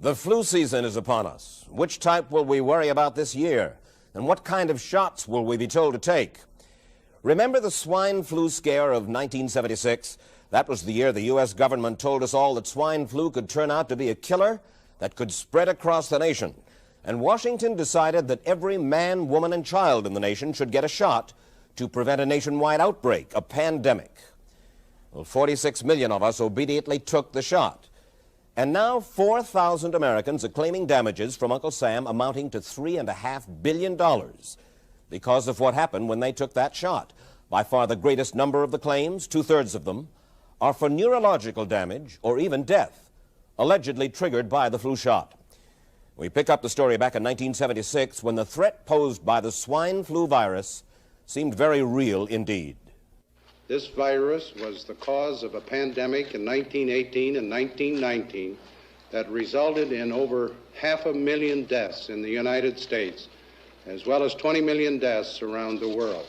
The flu season is upon us. Which type will we worry about this year? And what kind of shots will we be told to take? Remember the swine flu scare of 1976? That was the year the U.S. government told us all that swine flu could turn out to be a killer that could spread across the nation. And Washington decided that every man, woman, and child in the nation should get a shot to prevent a nationwide outbreak, a pandemic. Well, 46 million of us obediently took the shot. And now 4,000 Americans are claiming damages from Uncle Sam amounting to $3.5 billion because of what happened when they took that shot. By far the greatest number of the claims, 2/3 of them, are for neurological damage or even death, allegedly triggered by the flu shot. We pick up the story back in 1976 when the threat posed by the swine flu virus seemed very real indeed. This virus was the cause of a pandemic in 1918 and 1919 that resulted in over 500,000 deaths in the United States, as well as 20 million deaths around the world.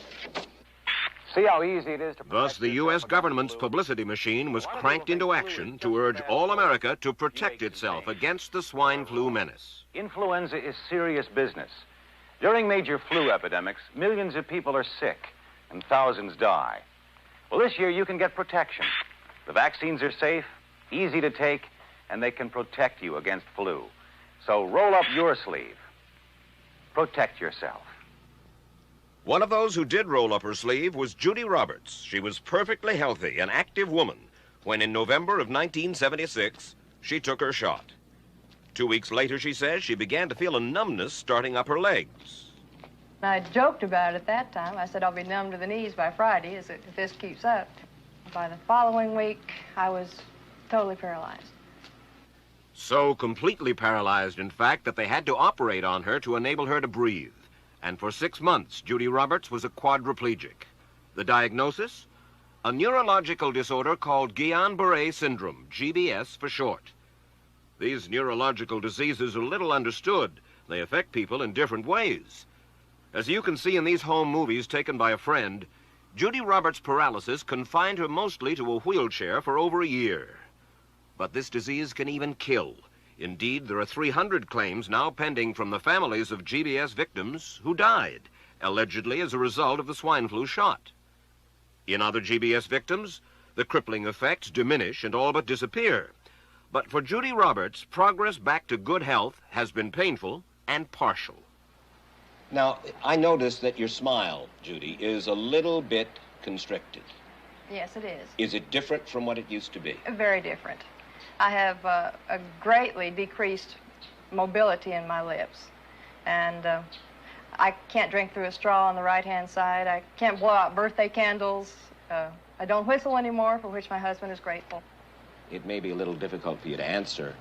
See how easy it is to... Thus, the U.S. government's publicity machine was cranked into action to urge all America to protect itself against the swine flu menace. Influenza is serious business. During major flu epidemics, millions of people are sick and thousands die. Well, this year you can get protection. The vaccines are safe, easy to take, and they can protect you against flu. So roll up your sleeve. Protect yourself. One of those who did roll up her sleeve was Judy Roberts. She was perfectly healthy, an active woman, when in November of 1976, she took her shot. 2 weeks later, she says, she began to feel a numbness starting up her legs. I joked about it at that time. I said I'll be numb to the knees by Friday if this keeps up. By the following week, I was totally paralyzed. So completely paralyzed, in fact, that they had to operate on her to enable her to breathe. And for 6 months, Judy Roberts was a quadriplegic. The diagnosis? A neurological disorder called Guillain-Barré syndrome, GBS for short. These neurological diseases are little understood. They affect people in different ways. As you can see in these home movies taken by a friend, Judy Roberts' paralysis confined her mostly to a wheelchair for over a year. But this disease can even kill. Indeed, there are 300 claims now pending from the families of GBS victims who died, allegedly as a result of the swine flu shot. In other GBS victims, the crippling effects diminish and all but disappear. But for Judy Roberts, progress back to good health has been painful and partial. Now, I noticed that your smile, Judy, is a little bit constricted. Yes, it is. Is it different from what it used to be? Very different. I have a greatly decreased mobility in my lips. And I can't drink through a straw on the right-hand side. I can't blow out birthday candles. I don't whistle anymore, for which my husband is grateful. It may be a little difficult for you to answer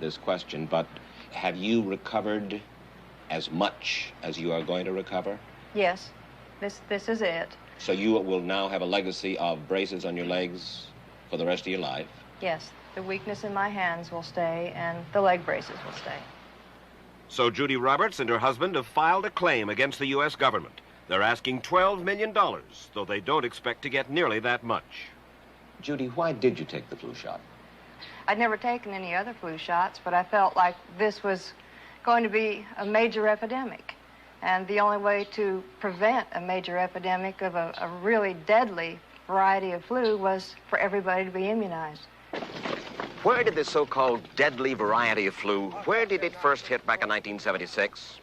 this question, but have you recovered as much as you are going to recover? Yes, this is it. So you will now have a legacy of braces on your legs for the rest of your life? Yes, the weakness in my hands will stay, and the leg braces will stay. So Judy Roberts and her husband have filed a claim against the U.S. government. They're asking $12 million, though they don't expect to get nearly that much. Judy, why did you take the flu shot? I'd never taken any other flu shots, but I felt like this was going to be a major epidemic. And the only way to prevent a major epidemic of a really deadly variety of flu was for everybody to be immunized. Where did this so-called deadly variety of flu, where did it first hit back in 1976?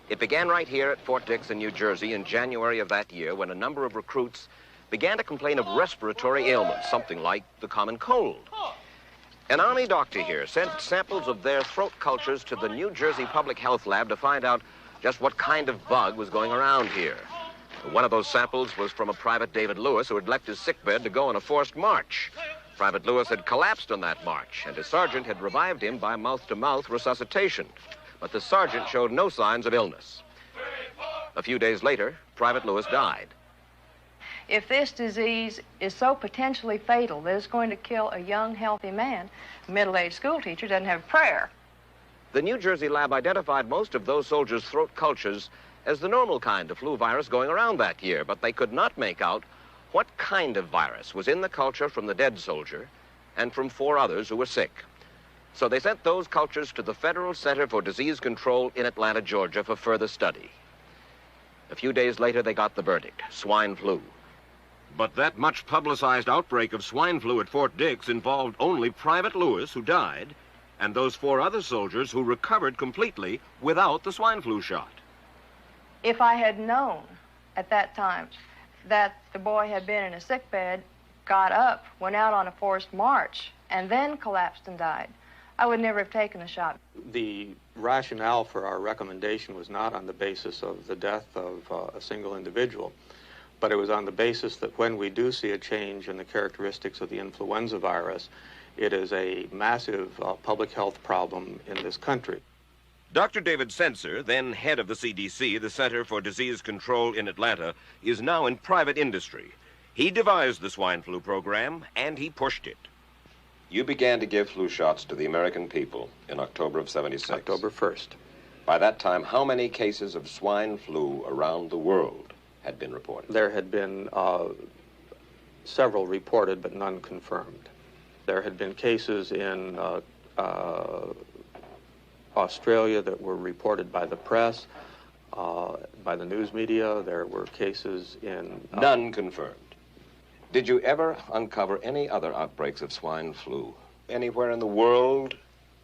It began right here at Fort Dix in New Jersey in January of that year when a number of recruits began to complain of respiratory ailments, something like the common cold. An Army doctor here sent samples of their throat cultures to the New Jersey Public Health Lab to find out just what kind of bug was going around here. One of those samples was from a Private David Lewis who had left his sickbed to go on a forced march. Private Lewis had collapsed on that march, and his sergeant had revived him by mouth-to-mouth resuscitation. But the sergeant showed no signs of illness. A few days later, Private Lewis died. If this disease is so potentially fatal that it's going to kill a young, healthy man, a middle-aged school teacher doesn't have a prayer. The New Jersey lab identified most of those soldiers' throat cultures as the normal kind of flu virus going around that year, but they could not make out what kind of virus was in the culture from the dead soldier and from 4 others who were sick. So they sent those cultures to the Federal Center for Disease Control in Atlanta, Georgia for further study. A few days later, they got the verdict: swine flu. But that much publicized outbreak of swine flu at Fort Dix involved only Private Lewis, who died, and those 4 other soldiers who recovered completely without the swine flu shot. If I had known at that time that the boy had been in a sick bed, got up, went out on a forced march, and then collapsed and died, I would never have taken the shot. The rationale for our recommendation was not on the basis of the death of a single individual, but it was on the basis that when we do see a change in the characteristics of the influenza virus, it is a massive public health problem in this country. Dr. David Senser, then head of the CDC, the Center for Disease Control in Atlanta, is now in private industry. He devised the swine flu program, and he pushed it. You began to give flu shots to the American people in October of '76. October 1st. By that time, how many cases of swine flu around the world had been reported? There had been several reported, but none confirmed. There had been cases in Australia that were reported by the press, by the news media. There were cases in... None confirmed. Did you ever uncover any other outbreaks of swine flu anywhere in the world?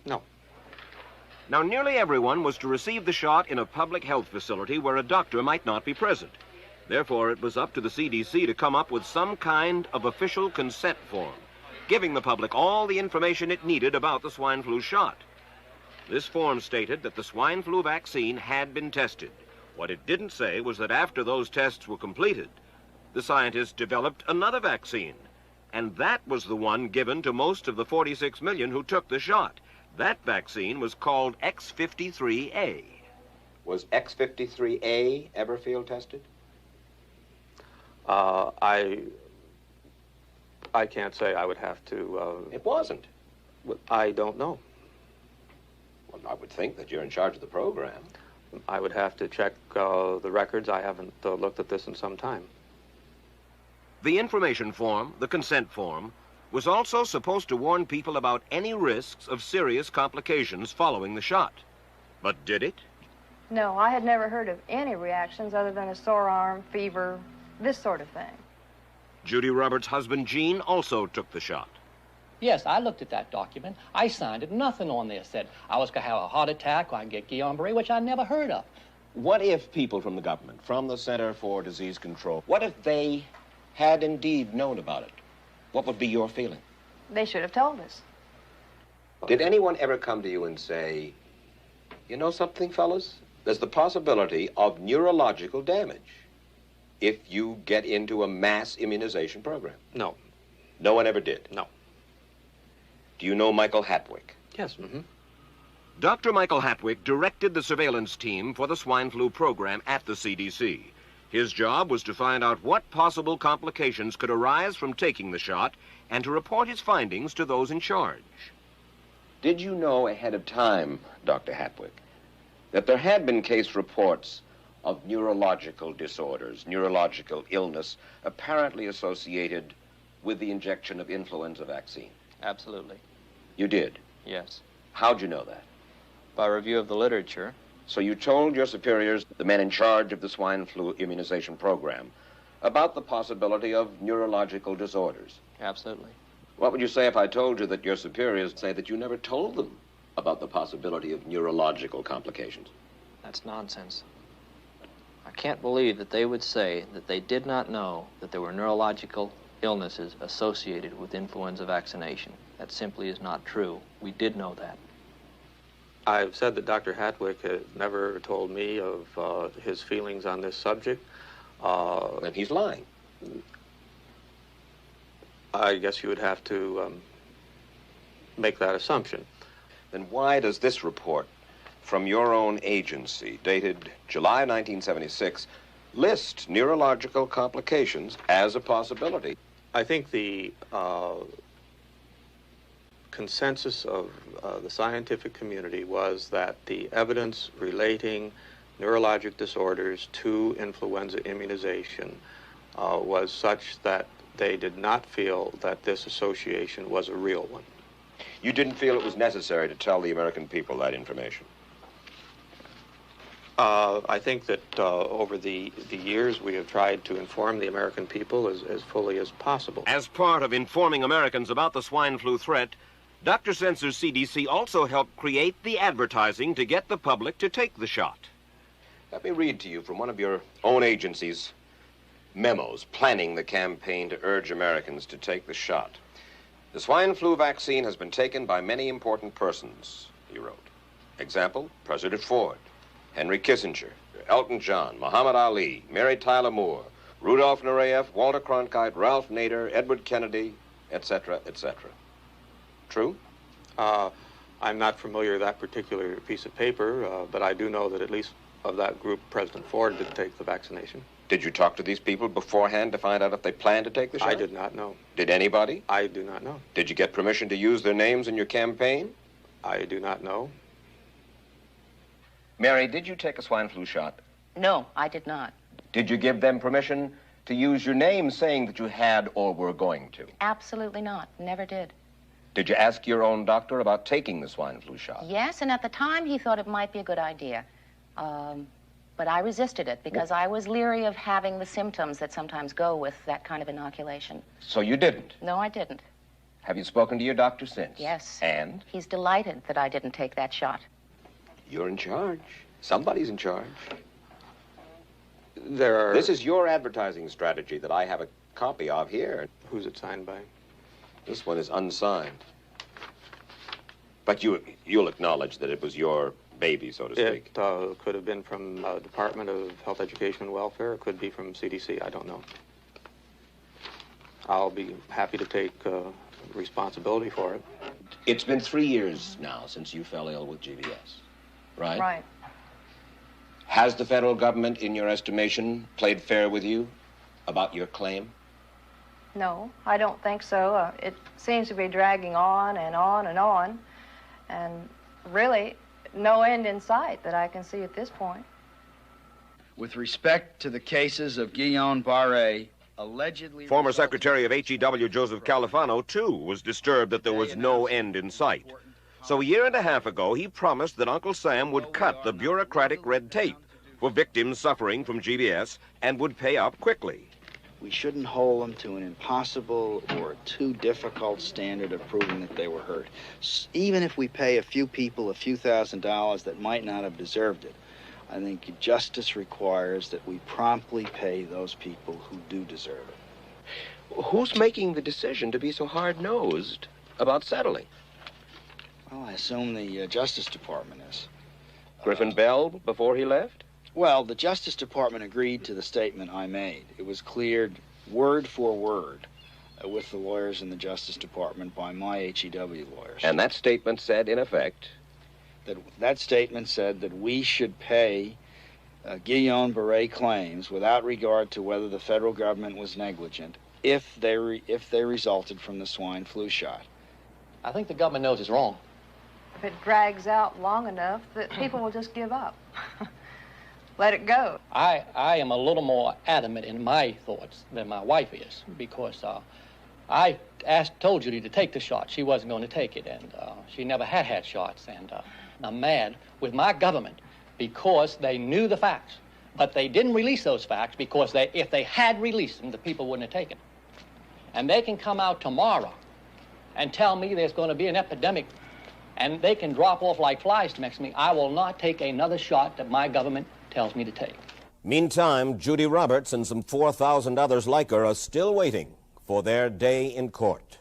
No. Now, nearly everyone was to receive the shot in a public health facility where a doctor might not be present. Therefore, it was up to the CDC to come up with some kind of official consent form, giving the public all the information it needed about the swine flu shot. This form stated that the swine flu vaccine had been tested. What it didn't say was that after those tests were completed, the scientists developed another vaccine, and that was the one given to most of the 46 million who took the shot. That vaccine was called X53A. Was X53A ever field tested? I can't say. I would have to... It wasn't. I don't know. Well, I would think that you're in charge of the program. I would have to check the records. I haven't looked at this in some time. The information form, the consent form, was also supposed to warn people about any risks of serious complications following the shot. But did it? No, I had never heard of any reactions other than a sore arm, fever, this sort of thing. Judy Roberts' husband, Gene, also took the shot. Yes, I looked at that document. I signed it. Nothing on there said I was going to have a heart attack or I can get Guillain-Barré, which I never heard of. What if people from the government, from the Center for Disease Control, what if they had indeed known about it? What would be your feeling? They should have told us. Did anyone ever come to you and say, you know something, fellas? There's the possibility of neurological damage if you get into a mass immunization program? No. No one ever did? No. Do you know Michael Hatwick? Yes. Mm-hmm. Dr. Michael Hatwick directed the surveillance team for the swine flu program at the CDC. His job was to find out what possible complications could arise from taking the shot and to report his findings to those in charge. Did you know ahead of time, Dr. Hatwick, that there had been case reports of neurological disorders, neurological illness, apparently associated with the injection of influenza vaccine? Absolutely. You did? Yes. How'd you know that? By review of the literature. So you told your superiors, the men in charge of the swine flu immunization program, about the possibility of neurological disorders? Absolutely. What would you say if I told you that your superiors say that you never told them about the possibility of neurological complications? That's nonsense. I can't believe that they would say that they did not know that there were neurological illnesses associated with influenza vaccination. That simply is not true. We did know that. I've said that Dr. Hatwick had never told me of his feelings on this subject. Then he's lying. I guess you would have to make that assumption. Then why does this report from your own agency, dated July 1976, list neurological complications as a possibility? I think the consensus of the scientific community was that the evidence relating neurologic disorders to influenza immunization was such that they did not feel that this association was a real one. You didn't feel it was necessary to tell the American people that information? I think that over the years we have tried to inform the American people as fully as possible. As part of informing Americans about the swine flu threat, Dr. Sensor's CDC also helped create the advertising to get the public to take the shot. Let me read to you from one of your own agency's memos planning the campaign to urge Americans to take the shot. The swine flu vaccine has been taken by many important persons, he wrote. Example, President Ford, Henry Kissinger, Elton John, Muhammad Ali, Mary Tyler Moore, Rudolph Nureyev, Walter Cronkite, Ralph Nader, Edward Kennedy, etc., etc. True? I'm not familiar with that particular piece of paper, but I do know that at least of that group, President Ford did take the vaccination. Did you talk to these people beforehand to find out if they planned to take the shot? I did not know. Did anybody? I do not know. Did you get permission to use their names in your campaign? I do not know. Mary, did you take a swine flu shot? No, I did not. Did you give them permission to use your name saying that you had or were going to? Absolutely not. Never did. Did you ask your own doctor about taking the swine flu shot? Yes, and at the time he thought it might be a good idea. But I resisted it because I was leery of having the symptoms that sometimes go with that kind of inoculation. So you didn't? No, I didn't. Have you spoken to your doctor since? Yes. And? He's delighted that I didn't take that shot. You're in charge. Somebody's in charge. This is your advertising strategy that I have a copy of here. Who's it signed by? This one is unsigned. But you'll acknowledge that it was your baby, so to speak. It could have been from Department of Health, Education, and Welfare. It could be from CDC. I don't know. I'll be happy to take responsibility for it. It's been 3 years now since you fell ill with GBS, right? Right. Has the federal government, in your estimation, played fair with you about your claim? No, I don't think so. It seems to be dragging on and on and on, and really no end in sight that I can see at this point. With respect to the cases of Guillain-Barré, allegedly... Former Secretary of HEW Joseph Califano, too, was disturbed that there was no end in sight. So a year and a half ago, he promised that Uncle Sam would cut the bureaucratic red tape for victims suffering from GBS and would pay up quickly. We shouldn't hold them to an impossible or too difficult standard of proving that they were hurt. Even if we pay a few people a few $1,000s that might not have deserved it, I think justice requires that we promptly pay those people who do deserve it. Who's making the decision to be so hard-nosed about settling? Well, I assume the Justice Department is. Griffin Bell before he left? Well, the Justice Department agreed to the statement I made. It was cleared word for word with the lawyers in the Justice Department by my HEW lawyers. And that statement said, in effect? That statement said that we should pay Guillain-Barré claims without regard to whether the federal government was negligent if they resulted from the swine flu shot. I think the government knows it's wrong. If it drags out long enough, that people will just give up. Let it go. I am a little more adamant in my thoughts than my wife is, because I told Judy to take the shot. She wasn't going to take it, and she never had shots. And I'm mad with my government because they knew the facts, but they didn't release those facts because if they had released them, the people wouldn't have taken them. And they can come out tomorrow and tell me there's going to be an epidemic, and they can drop off like flies next to me. I will not take another shot that my government tells me to take. Meantime, Judy Roberts and some 4,000 others like her are still waiting for their day in court.